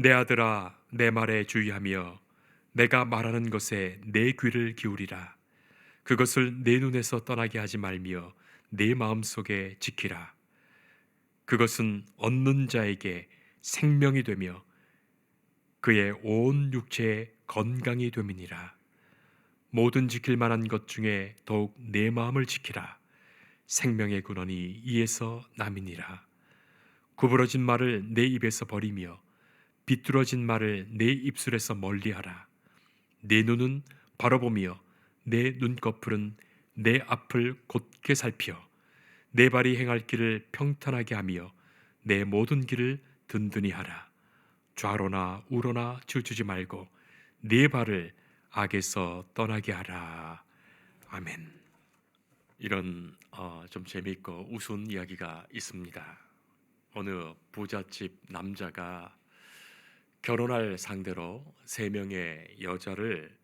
내 아들아, 내 말에 주의하며 내가 말하는 것에 내 귀를 기울이라. 그것을 내 눈에서 떠나게 하지 말며 내 마음속에 지키라. 그것은 얻는 자에게 생명이 되며 그의 온 육체에 건강이 됨이니라. 모든 지킬 만한 것 중에 더욱 내 마음을 지키라. 생명의 근원이 이에서 남이니라. 구부러진 말을 내 입에서 버리며 비뚤어진 말을 내 입술에서 멀리하라. 내 눈은 바로 보며 내 눈꺼풀은 내 앞을 곧게 살펴 내 발이 행할 길을 평탄하게 하며 내 모든 길을 든든히 하라. 좌로나 우로나 치우치지 말고 네 발을 악에서 떠나게 하라. 아멘. 이런 좀 재미있고 우스운 이야기가 있습니다. 어느 부잣집 남자가 결혼할 상대로 세 명의 여자를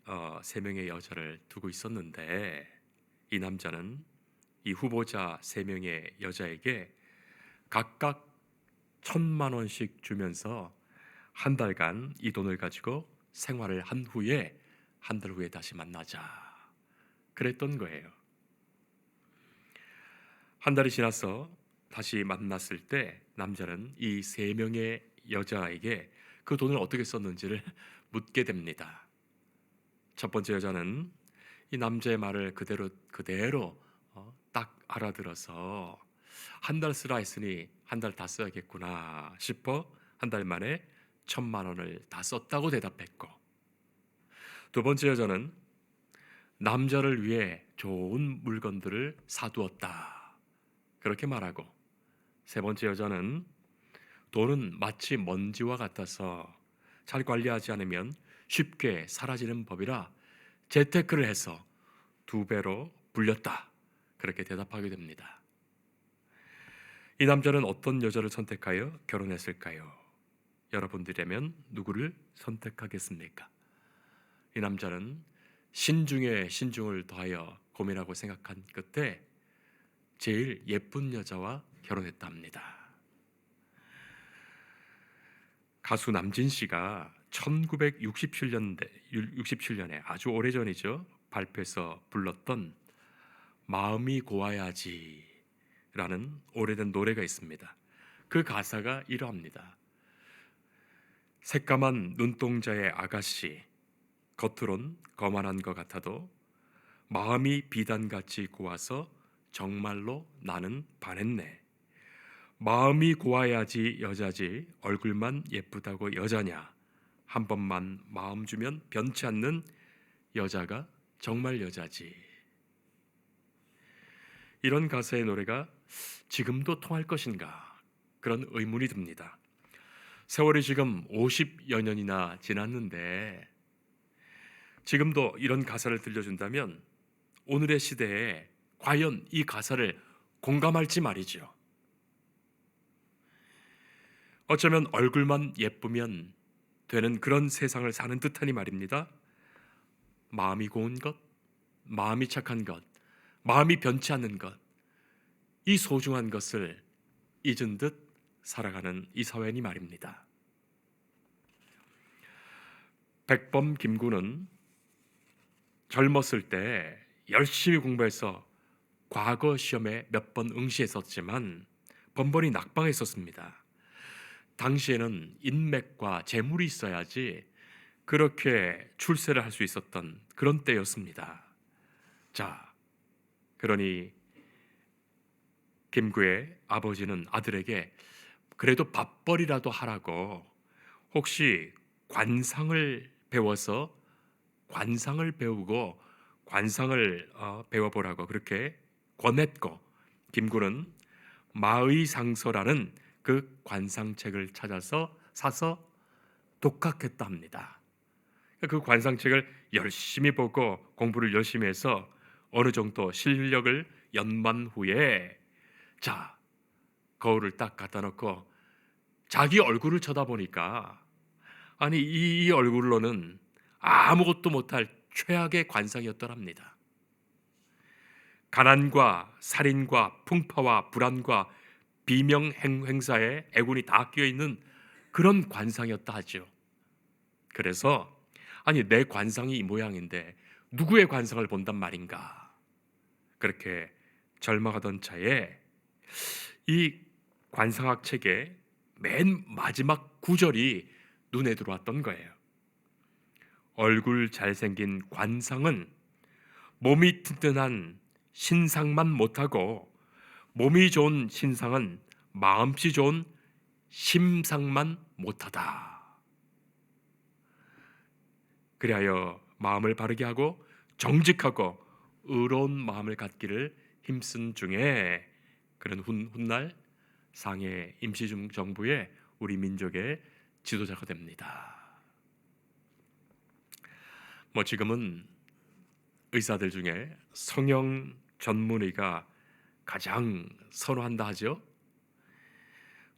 두고 있었는데, 이 남자는 이 후보자 세 명의 여자에게 각각 1,000만 원씩 주면서 한 달간 이 돈을 가지고 생활을 한 후에 한 달 후에 다시 만나자 그랬던 거예요. 한 달이 지나서 다시 만났을 때 남자는 이 세 명의 여자에게 그 돈을 어떻게 썼는지를 묻게 됩니다. 첫 번째 여자는 이 남자의 말을 그대로 딱 알아들어서 한 달 쓰라 했으니 한 달 다 써야겠구나 싶어 한 달 만에 1,000만 원을 다 썼다고 대답했고, 두 번째 여자는 남자를 위해 좋은 물건들을 사두었다 그렇게 말하고, 세 번째 여자는 돈은 마치 먼지와 같아서 잘 관리하지 않으면 쉽게 사라지는 법이라 재테크를 해서 2배로 불렸다 그렇게 대답하게 됩니다. 이 남자는 어떤 여자를 선택하여 결혼했을까요? 여러분들이라면 누구를 선택하겠습니까? 이 남자는 신중에 신중을 더하여 고민하고 생각한 끝에 제일 예쁜 여자와 결혼했다 합니다. 가수 남진 씨가 1967년에 아주 오래전이죠, 발표해서 불렀던 마음이 고와야지 라는 오래된 노래가 있습니다. 그 가사가 이러합니다. 새까만 눈동자의 아가씨, 겉으론 거만한 것 같아도 마음이 비단같이 고와서 정말로 나는 반했네. 마음이 고와야지 여자지 얼굴만 예쁘다고 여자냐. 한 번만 마음 주면 변치 않는 여자가 정말 여자지. 이런 가사의 노래가 지금도 통할 것인가, 그런 의문이 듭니다. 세월이 지금 50여 년이나 지났는데 지금도 이런 가사를 들려준다면 오늘의 시대에 과연 이 가사를 공감할지 말이죠. 어쩌면 얼굴만 예쁘면 되는 그런 세상을 사는 듯하니 말입니다. 마음이 고운 것, 마음이 착한 것, 마음이 변치 않는 것, 이 소중한 것을 잊은 듯 살아가는 이 사회니 말입니다. 백범 김구는 젊었을 때 열심히 공부해서 과거 시험에 몇 번 응시했었지만 번번이 낙방했었습니다. 당시에는 인맥과 재물이 있어야지 그렇게 출세를 할 수 있었던 그런 때였습니다. 자, 그러니 김구의 아버지는 아들에게 그래도 밥벌이라도 하라고 혹시 관상을 배워서 관상을 배우고 관상을 배워보라고 그렇게 권했고, 김구는 마의상서라는 그 관상책을 사서 독학했다 합니다. 그 관상책을 열심히 보고 공부를 열심히 해서 어느 정도 실력을 연만 후에 거울을 딱 갖다 놓고 자기 얼굴을 쳐다보니까 아니 이 얼굴로는 아무것도 못할 최악의 관상이었더랍니다. 가난과 살인과 풍파와 불안과 비명 행사에 애군이 다 끼어 있는 그런 관상이었다 하죠. 그래서 아니 내 관상이 이 모양인데 누구의 관상을 본단 말인가, 그렇게 절망하던 차에 이 관상학 책의 맨 마지막 구절이 눈에 들어왔던 거예요. 얼굴 잘생긴 관상은 몸이 튼튼한 신상만 못하고, 몸이 좋은 신상은 마음씨 좋은 심상만 못하다. 그리하여 마음을 바르게 하고 정직하고 의로운 마음을 갖기를 힘쓴 중에, 그런 훗날 상해 임시정부의 우리 민족의 지도자가 됩니다. 지금은 의사들 중에 성형 전문의가 가장 선호한다 하죠.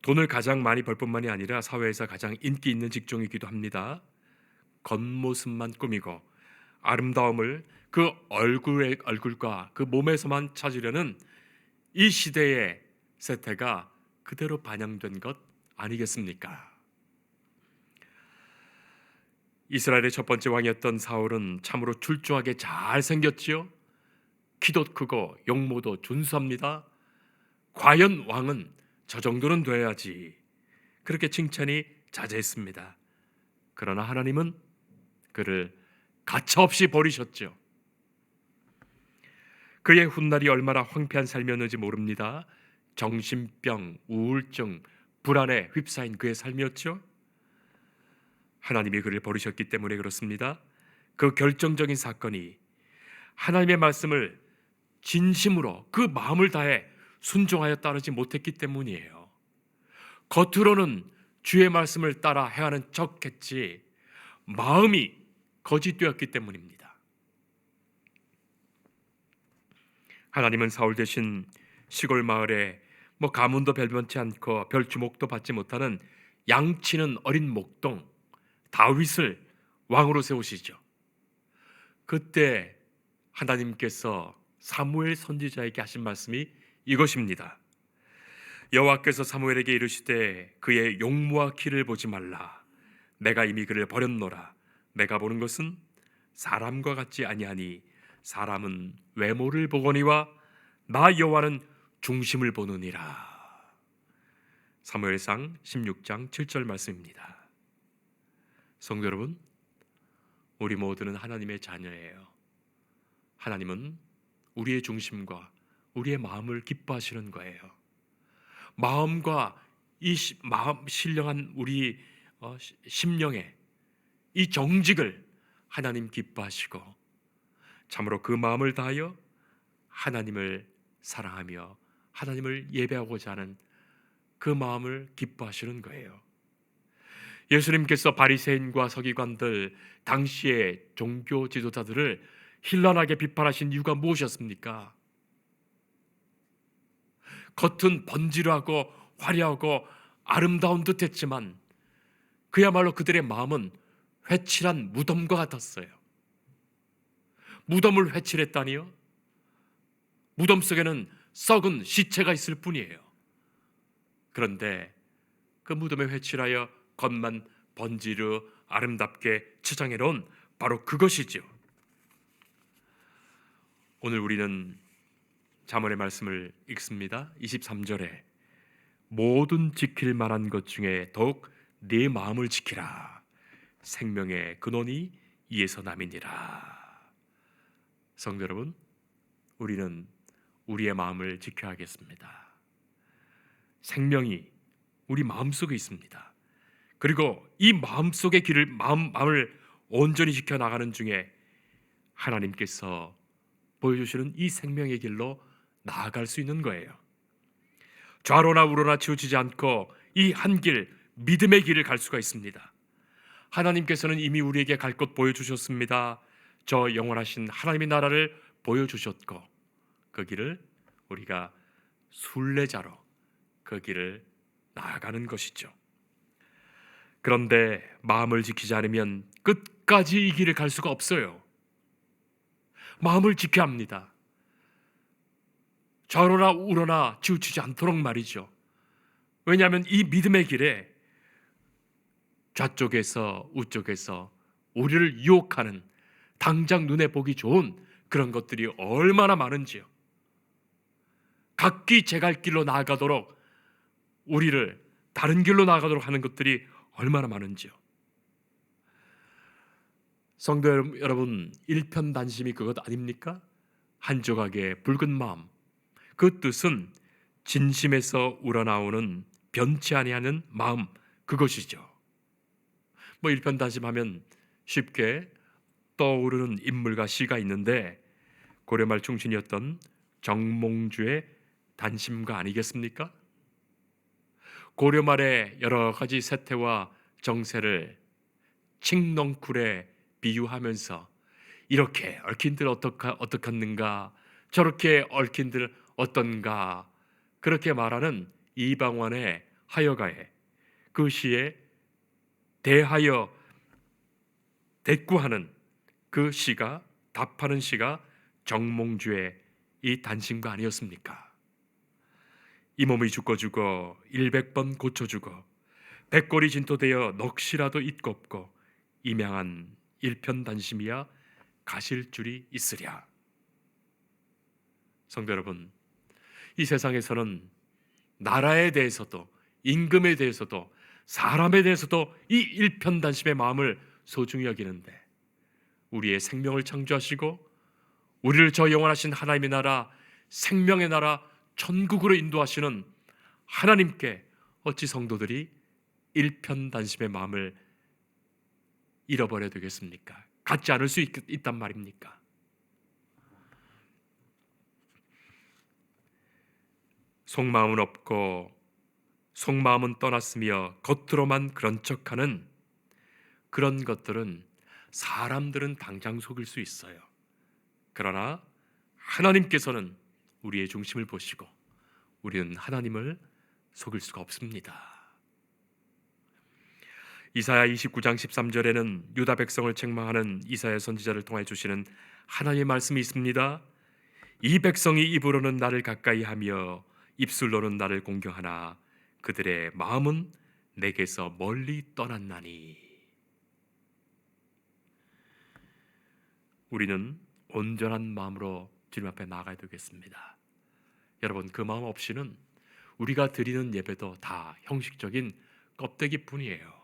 돈을 가장 많이 벌 뿐만이 아니라 사회에서 가장 인기 있는 직종이기도 합니다. 겉모습만 꾸미고 아름다움을 그 얼굴과 그 몸에서만 찾으려는 이 시대의 세태가 그대로 반영된 것 아니겠습니까? 이스라엘의 첫 번째 왕이었던 사울은 참으로 출중하게 잘생겼지요. 키도 크고 용모도 준수합니다. 과연 왕은 저 정도는 돼야지, 그렇게 칭찬이 자자했습니다. 그러나 하나님은 그를 가차없이 버리셨죠. 그의 훗날이 얼마나 황폐한 삶이었는지 모릅니다. 정신병, 우울증, 불안에 휩싸인 그의 삶이었죠. 하나님이 그를 버리셨기 때문에 그렇습니다. 그 결정적인 사건이 하나님의 말씀을 진심으로 그 마음을 다해 순종하여 따르지 못했기 때문이에요. 겉으로는 주의 말씀을 따라 행하는 척했지 마음이 거짓되었기 때문입니다. 하나님은 사울 대신 시골 마을에 가문도 별변치 않고 별 주목도 받지 못하는 양치는 어린 목동 다윗을 왕으로 세우시죠. 그때 하나님께서 사무엘 선지자에게 하신 말씀이 이것입니다. 여호와께서 사무엘에게 이르시되 그의 용모와 키를 보지 말라. 내가 이미 그를 버렸노라. 내가 보는 것은 사람과 같지 아니하니 사람은 외모를 보거니와 나 여호와는 중심을 보느니라. 사무엘상 16장 7절 말씀입니다. 성도 여러분, 우리 모두는 하나님의 자녀예요. 하나님은 우리의 중심과 우리의 마음을 기뻐하시는 거예요. 마음과 이 마음 신령한 우리 심령의 이 정직을 하나님 기뻐하시고, 참으로 그 마음을 다하여 하나님을 사랑하며 하나님을 예배하고자 하는 그 마음을 기뻐하시는 거예요. 예수님께서 바리새인과 서기관들, 당시의 종교 지도자들을 현란하게 비판하신 이유가 무엇이었습니까? 겉은 번지르하고 화려하고 아름다운 듯 했지만 그야말로 그들의 마음은 회칠한 무덤과 같았어요. 무덤을 회칠했다니요? 무덤 속에는 썩은 시체가 있을 뿐이에요. 그런데 그 무덤에 회칠하여 겉만 번지르 아름답게 치장해 놓은 바로 그것이죠. 오늘 우리는 잠언의 말씀을 읽습니다. 23절에 모든 지킬 만한 것 중에 더욱 네 마음을 지키라. 생명의 근원이 이에서 남이니라. 성도 여러분, 우리는 우리의 마음을 지켜야 하겠습니다. 생명이 우리 마음속에 있습니다. 그리고 이 마음속의 길을 마음을 온전히 지켜나가는 중에 하나님께서 보여주시는 이 생명의 길로 나아갈 수 있는 거예요. 좌로나 우로나 치우치지 않고 이 한 길, 믿음의 길을 갈 수가 있습니다. 하나님께서는 이미 우리에게 갈 곳 보여주셨습니다. 저 영원하신 하나님의 나라를 보여주셨고, 그 길을 우리가 순례자로 그 길을 나아가는 것이죠. 그런데 마음을 지키지 않으면 끝까지 이 길을 갈 수가 없어요. 마음을 지켜야 합니다. 좌로나 우로나 치우치지 않도록 말이죠. 왜냐하면 이 믿음의 길에 좌쪽에서 우쪽에서 우리를 유혹하는, 당장 눈에 보기 좋은 그런 것들이 얼마나 많은지요. 각기 제 갈 길로 나아가도록, 우리를 다른 길로 나아가도록 하는 것들이 얼마나 많은지요. 성도 여러분, 일편단심이 그것 아닙니까? 한 조각의 붉은 마음, 그 뜻은 진심에서 우러나오는 변치 아니하는 마음, 그것이죠. 뭐 일편단심하면 쉽게 떠오르는 인물과 시가 있는데, 고려말 충신이었던 정몽주의 단심가 아니겠습니까? 고려말의 여러 가지 세태와 정세를 칡넝쿨에 비유하면서 이렇게 얽힌들 어떻겠는가, 저렇게 얽힌들 어떤가, 그렇게 말하는 이방원의 하여가에 그 시에 대하여 대꾸하는 그 시가, 답하는 시가 정몽주의 이 단심가 아니었습니까? 이 몸이 죽어 100번 고쳐 죽어 백골이 진토되어 넋이라도 it곱고 임양한 일편단심이야 가실 줄이 있으랴. 성도 여러분, 이 세상에서는 나라에 대해서도 임금에 대해서도 사람에 대해서도 이 일편단심의 마음을 소중히 여기는데, 우리의 생명을 창조하시고 우리를 저 영원하신 하나님의 나라, 생명의 나라 천국으로 인도하시는 하나님께 어찌 성도들이 일편단심의 마음을 잃어버려야 되겠습니까? 갖지 않을 수 있단 말입니까? 속마음은 없고 속마음은 떠났으며 겉으로만 그런 척하는 그런 것들은 사람들은 당장 속일 수 있어요. 그러나 하나님께서는 우리의 중심을 보시고 우리는 하나님을 속일 수가 없습니다. 이사야 29장 13절에는 유다 백성을 책망하는 이사야 선지자를 통해 주시는 하나님의 말씀이 있습니다. 이 백성이 입으로는 나를 가까이 하며 입술로는 나를 공경하나 그들의 마음은 내게서 멀리 떠났나니. 우리는 온전한 마음으로 주님 앞에 나아가야 되겠습니다. 여러분, 그 마음 없이는 우리가 드리는 예배도 다 형식적인 껍데기뿐이에요.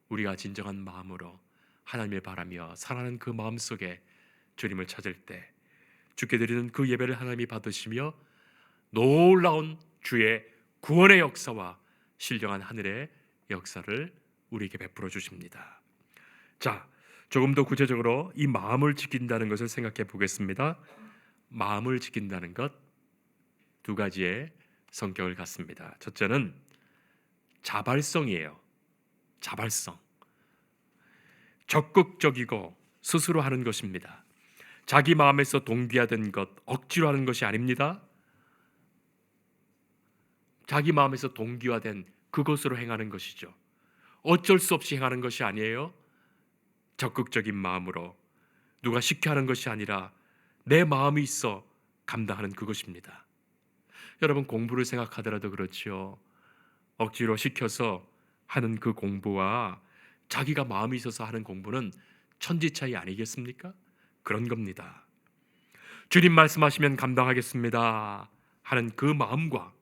우리가 진정한 마음으로 하나님을 바라며 살아가는 그 마음 속에 주님을 찾을 때 주께 드리는 그 예배를 하나님이 받으시며 놀라운 주의 구원의 역사와 신령한 하늘의 역사를 우리에게 베풀어 주십니다. 자, 조금 더 구체적으로 이 마음을 지킨다는 것을 생각해 보겠습니다. 마음을 지킨다는 것 두 가지의 성격을 갖습니다. 첫째는 자발성이에요. 자발성. 적극적이고 스스로 하는 것입니다. 자기 마음에서 동기화된 것, 억지로 하는 것이 아닙니다. 자기 마음에서 동기화된 그것으로 행하는 것이죠. 어쩔 수 없이 행하는 것이 아니에요. 적극적인 마음으로 누가 시켜 하는 것이 아니라 내 마음이 있어 감당하는 그것입니다. 여러분, 공부를 생각하더라도 그렇지요. 억지로 시켜서 하는 그 공부와 자기가 마음이 있어서 하는 공부는 천지 차이 아니겠습니까? 그런 겁니다. 주님 말씀하시면 감당하겠습니다 하는 그 마음과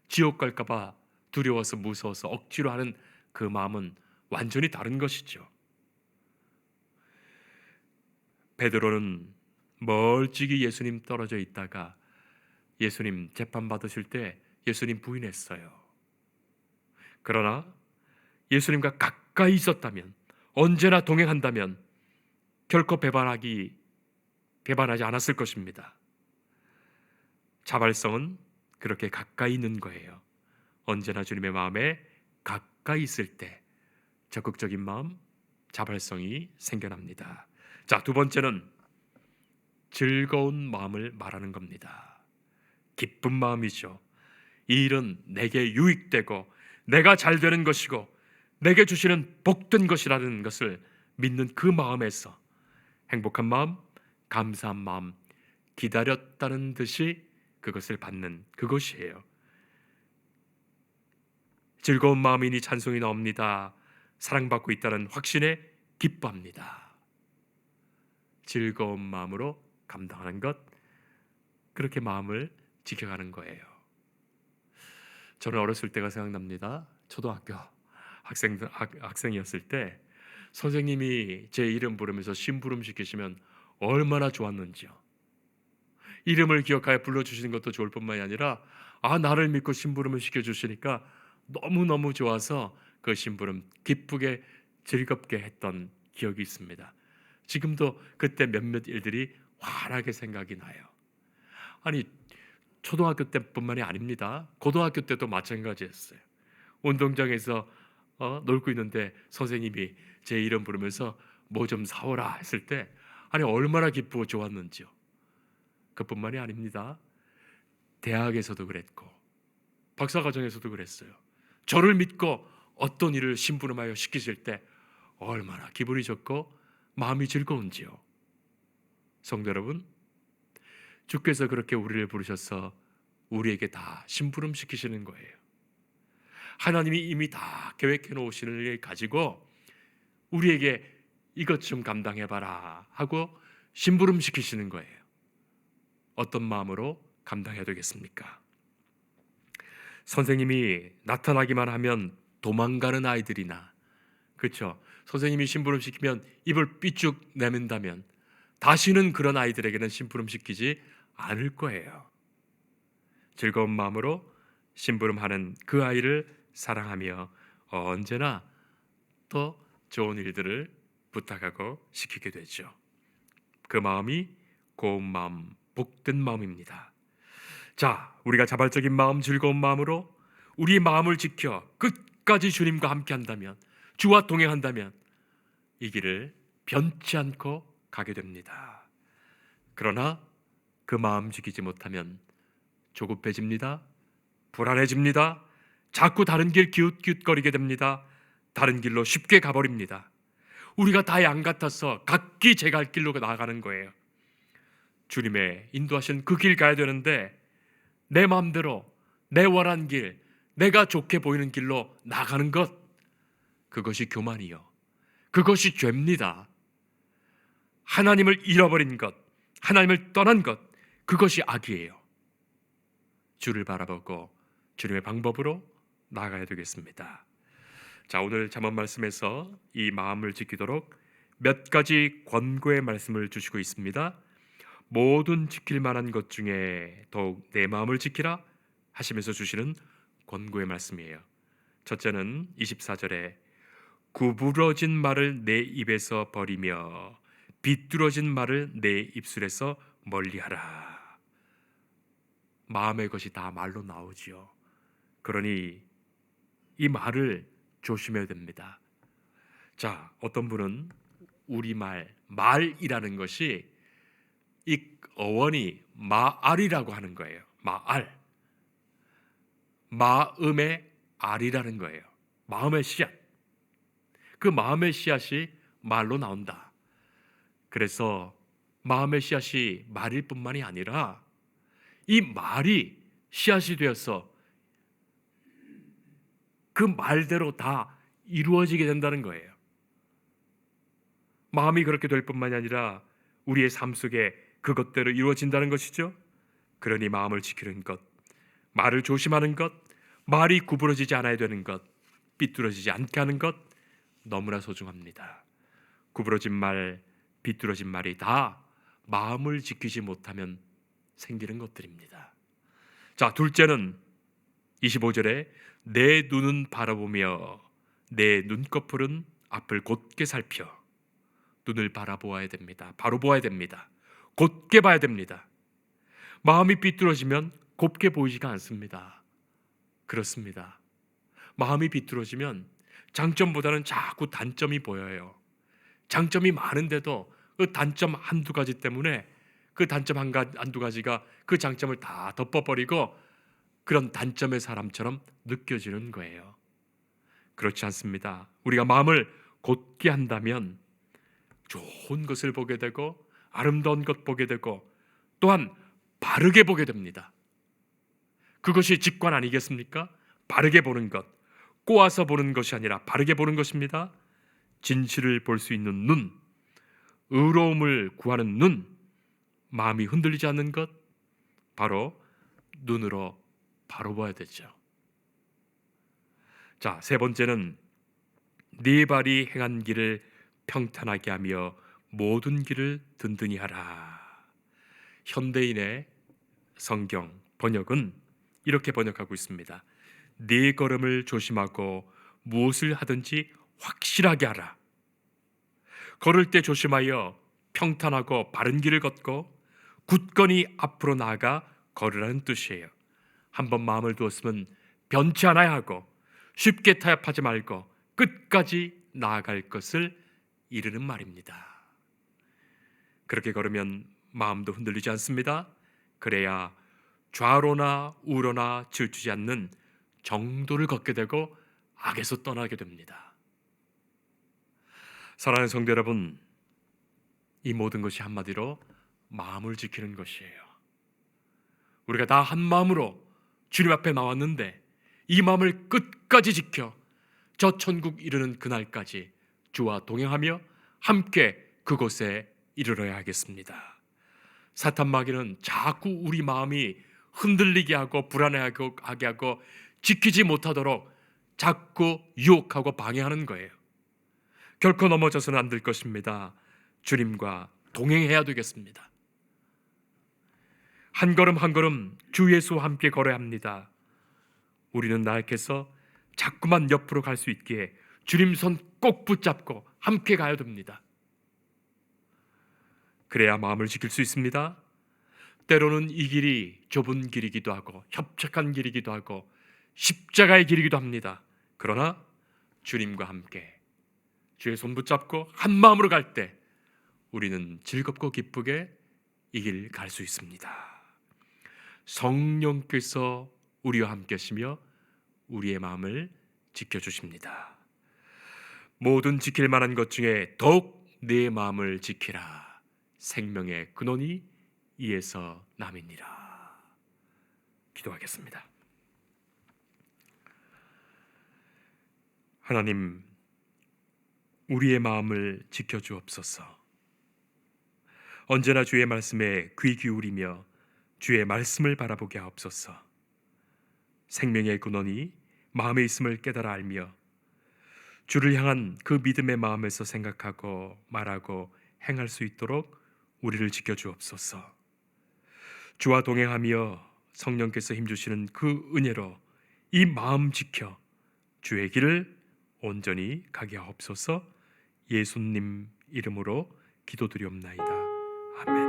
지옥 갈까 봐 두려워서 무서워서 억지로 하는 그 마음은 완전히 다른 것이죠. 베드로는 멀찍이 예수님 떨어져 있다가 예수님 재판 받으실 때 예수님 부인했어요. 그러나 예수님과 가까이 있었다면, 언제나 동행한다면 결코 배반하지 않았을 것입니다. 자발성은 그렇게 가까이 있는 거예요. 언제나 주님의 마음에 가까이 있을 때 적극적인 마음, 자발성이 생겨납니다. 자, 두 번째는 즐거운 마음을 말하는 겁니다. 기쁜 마음이죠. 이 일은 내게 유익되고 내가 잘 되는 것이고 내게 주시는 복된 것이라는 것을 믿는 그 마음에서 행복한 마음, 감사한 마음, 기다렸다는 듯이 그것을 받는 그것이에요. 즐거운 마음이니 찬송이 나옵니다. 사랑받고 있다는 확신에 기뻐합니다. 즐거운 마음으로 감당하는 것, 그렇게 마음을 지켜가는 거예요. 저는 어렸을 때가 생각납니다. 초등학교 학생이었을 때 선생님이 제 이름 부르면서 심부름 시키시면 얼마나 좋았는지요. 이름을 기억하여 불러주시는 것도 좋을 뿐만이 아니라 나를 믿고 심부름을 시켜주시니까 너무너무 좋아서 그 심부름 기쁘게 즐겁게 했던 기억이 있습니다. 지금도 그때 몇몇 일들이 환하게 생각이 나요. 아니, 초등학교 때뿐만이 아닙니다. 고등학교 때도 마찬가지였어요. 운동장에서 놀고 있는데 선생님이 제 이름 부르면서 뭐 좀 사오라 했을 때 얼마나 기쁘고 좋았는지요. 그뿐만이 아닙니다. 대학에서도 그랬고 박사과정에서도 그랬어요. 저를 믿고 어떤 일을 심부름하여 시키실 때 얼마나 기분이 좋고 마음이 즐거운지요. 성도 여러분, 주께서 그렇게 우리를 부르셔서 우리에게 다 심부름 시키시는 거예요. 하나님이 이미 다 계획해 놓으시는 일을 가지고 우리에게 이것 좀 감당해봐라 하고 심부름 시키시는 거예요. 어떤 마음으로 감당해야 되겠습니까? 선생님이 나타나기만 하면 도망가는 아이들이나, 그렇죠? 선생님이 심부름 시키면 입을 삐쭉 내민다면 다시는 그런 아이들에게는 심부름 시키지 않을 거예요. 즐거운 마음으로 심부름하는 그 아이를 사랑하며 언제나 더 좋은 일들을 부탁하고 시키게 되죠. 그 마음이 고운 마음, 복된 마음입니다. 자, 우리가 자발적인 마음, 즐거운 마음으로 우리 마음을 지켜 끝까지 주님과 함께 한다면, 주와 동행한다면 이 길을 변치 않고 가게 됩니다. 그러나 그 마음 지키지 못하면 조급해집니다. 불안해집니다. 자꾸 다른 길 기웃기웃거리게 됩니다. 다른 길로 쉽게 가버립니다. 우리가 다 양 같아서 각기 제 갈 길로 나아가는 거예요. 주님의 인도하신 그 길 가야 되는데 내 마음대로 내 원한 길, 내가 좋게 보이는 길로 나가는 것, 그것이 교만이요, 그것이 죄입니다. 하나님을 잃어버린 것, 하나님을 떠난 것, 그것이 악이에요. 주를 바라보고 주님의 방법으로 나아가야 되겠습니다. 자, 오늘 잠언 말씀에서 이 마음을 지키도록 몇 가지 권고의 말씀을 주시고 있습니다. 모든 지킬 만한 것 중에 더욱 내 마음을 지키라 하시면서 주시는 권고의 말씀이에요. 첫째는 24절에 구부러진 말을 내 입에서 버리며 비뚤어진 말을 내 입술에서 멀리하라. 마음의 것이 다 말로 나오지요. 그러니 이 말을 조심해야 됩니다. 자, 어떤 분은 우리말, 말이라는 것이 이 어원이 마알이라고 하는 거예요. 마알, 마음의 알이라는 거예요. 마음의 씨앗. 그 마음의 씨앗이 말로 나온다. 그래서 마음의 씨앗이 말일 뿐만이 아니라 이 말이 씨앗이 되어서 그 말대로 다 이루어지게 된다는 거예요. 마음이 그렇게 될 뿐만이 아니라 우리의 삶 속에 그것대로 이루어진다는 것이죠. 그러니 마음을 지키는 것, 말을 조심하는 것, 말이 구부러지지 않아야 되는 것, 삐뚤어지지 않게 하는 것 너무나 소중합니다. 구부러진 말, 비뚤어진 말이 다 마음을 지키지 못하면 생기는 것들입니다. 자, 둘째는 25절에 내 눈은 바라보며 내 눈꺼풀은 앞을 곧게 살펴. 눈을 바라보아야 됩니다. 바로 보아야 됩니다. 곧게 봐야 됩니다. 마음이 삐뚤어지면 곱게 보이지가 않습니다. 그렇습니다. 마음이 비뚤어지면 장점보다는 자꾸 단점이 보여요. 장점이 많은데도 그 단점 한두 가지 때문에 그 단점 한두 가지가 그 장점을 다 덮어버리고 그런 단점의 사람처럼 느껴지는 거예요. 그렇지 않습니다. 우리가 마음을 곧게 한다면 좋은 것을 보게 되고 아름다운 것 보게 되고 또한 바르게 보게 됩니다. 그것이 직관 아니겠습니까? 바르게 보는 것, 꼬아서 보는 것이 아니라 바르게 보는 것입니다. 진실을 볼 수 있는 눈, 의로움을 구하는 눈, 마음이 흔들리지 않는 것, 바로 눈으로 바로 봐야 되죠. 자, 세 번째는 네 발이 행한 길을 평탄하게 하며 모든 길을 든든히 하라. 현대인의 성경 번역은 이렇게 번역하고 있습니다. 네 걸음을 조심하고 무엇을 하든지 확실하게 하라. 걸을 때 조심하여 평탄하고 바른 길을 걷고 굳건히 앞으로 나아가 걸으라는 뜻이에요. 한번 마음을 두었으면 변치 않아야 하고 쉽게 타협하지 말고 끝까지 나아갈 것을 이르는 말입니다. 그렇게 걸으면 마음도 흔들리지 않습니다. 그래야 좌로나 우로나 질투지 않는 정도를 걷게 되고 악에서 떠나게 됩니다. 사랑하는 성도 여러분, 이 모든 것이 한마디로 마음을 지키는 것이에요. 우리가 다 한 마음으로 주님 앞에 나왔는데 이 마음을 끝까지 지켜 저 천국 이르는 그날까지 주와 동행하며 함께 그곳에 이르러야 하겠습니다. 사탄 마귀는 자꾸 우리 마음이 흔들리게 하고 불안해하게 하고 지키지 못하도록 자꾸 유혹하고 방해하는 거예요. 결코 넘어져서는 안 될 것입니다. 주님과 동행해야 되겠습니다. 한 걸음 한 걸음 주 예수와 함께 걸어야 합니다. 우리는 나약해서 자꾸만 옆으로 갈 수 있기에 주님 손 꼭 붙잡고 함께 가야 됩니다. 그래야 마음을 지킬 수 있습니다. 때로는 이 길이 좁은 길이기도 하고 협착한 길이기도 하고 십자가의 길이기도 합니다. 그러나 주님과 함께 주의 손 붙잡고 한 마음으로 갈 때 우리는 즐겁고 기쁘게 이 길 갈 수 있습니다. 성령께서 우리와 함께 하시며 우리의 마음을 지켜주십니다. 모든 지킬 만한 것 중에 더욱 내 마음을 지키라. 생명의 근원이 이에서 남이니라. 기도하겠습니다. 하나님, 우리의 마음을 지켜주옵소서. 언제나 주의 말씀에 귀 기울이며 주의 말씀을 바라보게 하옵소서. 생명의 근원이 마음에 있음을 깨달아 알며 주를 향한 그 믿음의 마음에서 생각하고 말하고 행할 수 있도록 우리를 지켜주옵소서. 주와 동행하며 성령께서 힘주시는 그 은혜로 이 마음 지켜 주의 길을 온전히 가게 하옵소서. 예수님 이름으로 기도드리옵나이다. 아멘.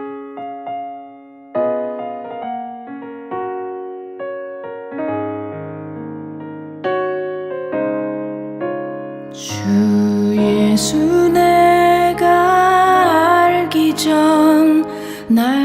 주 예수 내가 알기 전 날